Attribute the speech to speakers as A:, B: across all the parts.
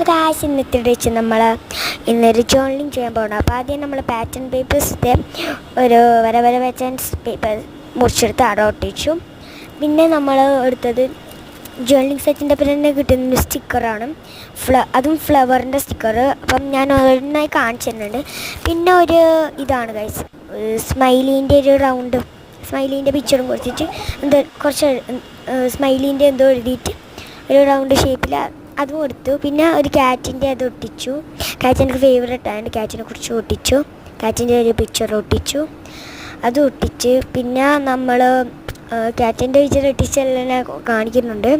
A: Guys ഇന്നത്തെ വെച്ച് ഇന്നൊരു ജേർണലിങ് ചെയ്യാൻ പോകണം. അപ്പോൾ ആദ്യം നമ്മൾ പാറ്റേൺ പേപ്പേഴ്സിൻ്റെ ഒരു വര പാറ്റേൺസ് പേപ്പർ മുറിച്ചെടുത്ത് അവിടെ ഒട്ടിച്ചു. പിന്നെ നമ്മൾ എടുത്തത് ജേർണലിങ് സെറ്റിൻ്റെ അപ്പം തന്നെ കിട്ടുന്ന സ്റ്റിക്കറാണ്, അതും ഫ്ലവറിൻ്റെ സ്റ്റിക്കർ. അപ്പം ഞാൻ ഒരെണ്ണമായി കാണിച്ചു തരുന്നുണ്ട്. പിന്നെ ഒരു ഇതാണ് ഗൈസ്, സ്മൈലീൻ്റെ ഒരു റൗണ്ട്, സ്മൈലീൻ്റെ പിക്ചറും കൊടുത്തിട്ട് കുറച്ച് സ്മൈലീൻ്റെ എന്തോ എഴുതിയിട്ട് ഒരു റൗണ്ട് ഷേപ്പിൽ അതും എടുത്തു. പിന്നെ ഒരു ക്യാറ്റിൻ്റെ അത് ഒട്ടിച്ചു. ക്യാറ്റ് എനിക്ക് ഫേവറേറ്റ് ആയതുകൊണ്ട് ക്യാറ്റിനെ കുറിച്ച് ഒട്ടിച്ചു. ക്യാറ്റിൻ്റെ ഒരു പിക്ചർ ഒട്ടിച്ചു, അത് ഒട്ടിച്ച്. പിന്നെ നമ്മൾ ക്യാറ്റിൻ്റെ പിക്ചർ ഒട്ടിച്ചെല്ലാം കാണിക്കുന്നുണ്ട്.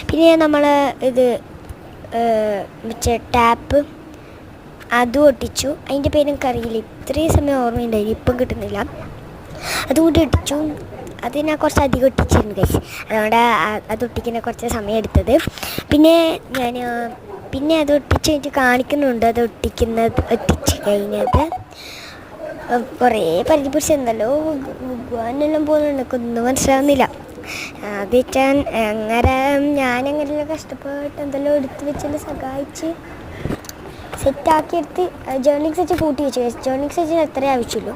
A: പിന്നെ നമ്മൾ ഇത് ടാപ്പ് അതും ഒട്ടിച്ചു. അതിൻ്റെ പേര് എനിക്കറിയില്ല, ഇത്രയും സമയം ഓർമ്മയുണ്ടായി, ഇപ്പം കിട്ടുന്നില്ല. അതുകൊണ്ട് ഒട്ടിച്ചു. അത് ഞാൻ കുറച്ച് അധികം ഒട്ടിച്ചിരുന്നു ഗൈസ്, അതുകൊണ്ട് അത് ഒട്ടിക്കുന്ന കുറച്ച് സമയം എടുത്തത്. പിന്നെ അത് ഒട്ടിച്ച് എനിക്ക് കാണിക്കുന്നുണ്ട്. അത് ഒട്ടിച്ച് കഴിഞ്ഞത് കുറേ പരിചയപ്പിടിച്ച് എന്തല്ലോ എന്നെല്ലാം പോകുന്നുണ്ട്, ഒന്നും മനസ്സിലാവുന്നില്ല. അത് വെച്ചാൽ ഞാനങ്ങനെ കഷ്ടപ്പെട്ട് എന്തെല്ലാം എടുത്ത് വെച്ചെന്നെ സഹായിച്ച് സെറ്റാക്കിയെടുത്ത് ജേർണലിങ് സെറ്റ് കൂട്ടി വെച്ചു. ജേർണലിങ് സെറ്റിന് എത്രയേ ആവശ്യമുള്ളൂ,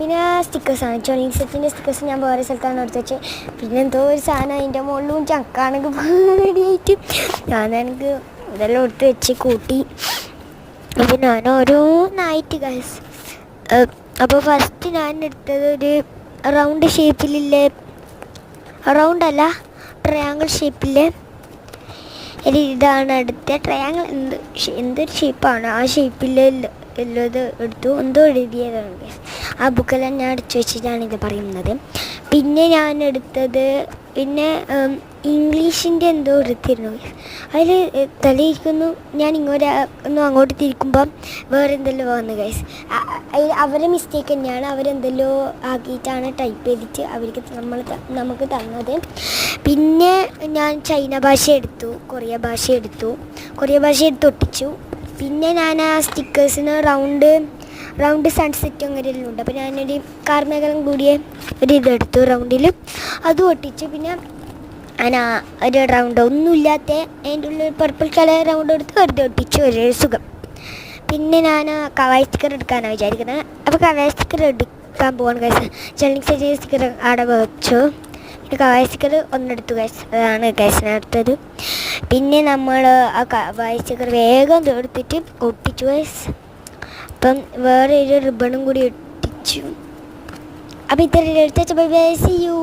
A: പിന്നെ സ്റ്റിക്കേഴ്സാണ്. ജേർണലിങ് സെറ്റിൻ്റെ സ്റ്റിക്കേഴ്സ് ഞാൻ വേറെ സ്ഥലത്താണ് എടുത്ത് വെച്ചത്. പിന്നെ എന്തോ ഒരു സാധനം അതിൻ്റെ മുകളിലും ചക്കാണെങ്കിൽ റെഡിയായിട്ട് ഞാനെനിക്ക് ഇതെല്ലാം എടുത്ത് വെച്ച് കൂട്ടി. അപ്പോൾ ഞാൻ ഓരോന്നായിട്ട് ഗൈസ്. അപ്പോൾ ഫസ്റ്റ് ഞാൻ എടുത്തത് ഒരു റൗണ്ട് ഷേപ്പിലില്ലേ, റൗണ്ടല്ല ട്രയാങ്കിൾ ഷേപ്പിലെ ഇതാണ് എടുത്ത ട്രയാങ്കിൾ. എന്തൊരു ഷേപ്പാണ്, ആ ഷേപ്പിൽ എല്ലാം എടുത്തു. എന്തോ എഴുതിയതാണ് ആ ബുക്കെല്ലാം ഞാൻ അടിച്ചു വെച്ചിട്ടാണ് ഇത് പറയുന്നത്. പിന്നെ ഞാൻ എടുത്തത് ഇംഗ്ലീഷിൻ്റെ എന്തോ എടുത്തിരുന്നു. അതിൽ തലയിരിക്കുന്നു. ഞാൻ അങ്ങോട്ട് തിരിക്കുമ്പം വേറെ എന്തെല്ലോ വന്നു ഗൈസ്. അവരെ മിസ്റ്റേക്ക് തന്നെയാണ്, അവരെന്തെല്ലോ ആക്കിയിട്ടാണ് ടൈപ്പ് ചെയ്തിട്ട് അവർക്ക് നമുക്ക് തന്നത്. പിന്നെ ഞാൻ ചൈന ഭാഷ എടുത്തു, കൊറിയ ഭാഷ എടുത്ത് ഒട്ടിച്ചു. പിന്നെ ഞാൻ ആ സ്റ്റിക്കേഴ്സിന് റൗണ്ട് സൺസെറ്റ് അങ്ങനെയെല്ലാം ഉണ്ട്. അപ്പോൾ ഞാനൊരു കാർമേഘം കൂടിയ ഒരു ഇതെടുത്തു റൗണ്ടിൽ, അതും ഒട്ടിച്ചു. പിന്നെ ഞാൻ ഒരു റൗണ്ട് ഒന്നുമില്ലാത്ത അതിൻ്റെ ഉള്ളിൽ പർപ്പിൾ കളർ റൗണ്ട് എടുത്ത് വെറുതെ ഒട്ടിച്ചു, ഒരു സുഖം. പിന്നെ ഞാൻ കവായ് സ്റ്റിക്കർ എടുക്കാനാണ് വിചാരിക്കുന്നത്. അപ്പോൾ കവായ് സ്റ്റിക്കർ എടുക്കാൻ പോകണം ഗൈസ്. ജേർണലിങ് സെറ്റ് സ്റ്റിക്കർ അവിടെ വെച്ചു. പിന്നെ കവായ് സ്റ്റിക്കർ ഒന്നെടുത്തു ഗൈസ്, അതാണ് ഗൈസിനെ എടുത്തത്. പിന്നെ നമ്മൾ ആ കവായ് സ്റ്റിക്കർ വേഗം എടുത്തിട്ട് ഒട്ടിച്ചു ഗൈസ്. അപ്പം വേറെ ഒരു റിബണും കൂടി ഒട്ടിച്ചു. അപ്പോൾ ഇത്ര എടുത്ത ബൈ ബൈ, സീ യു.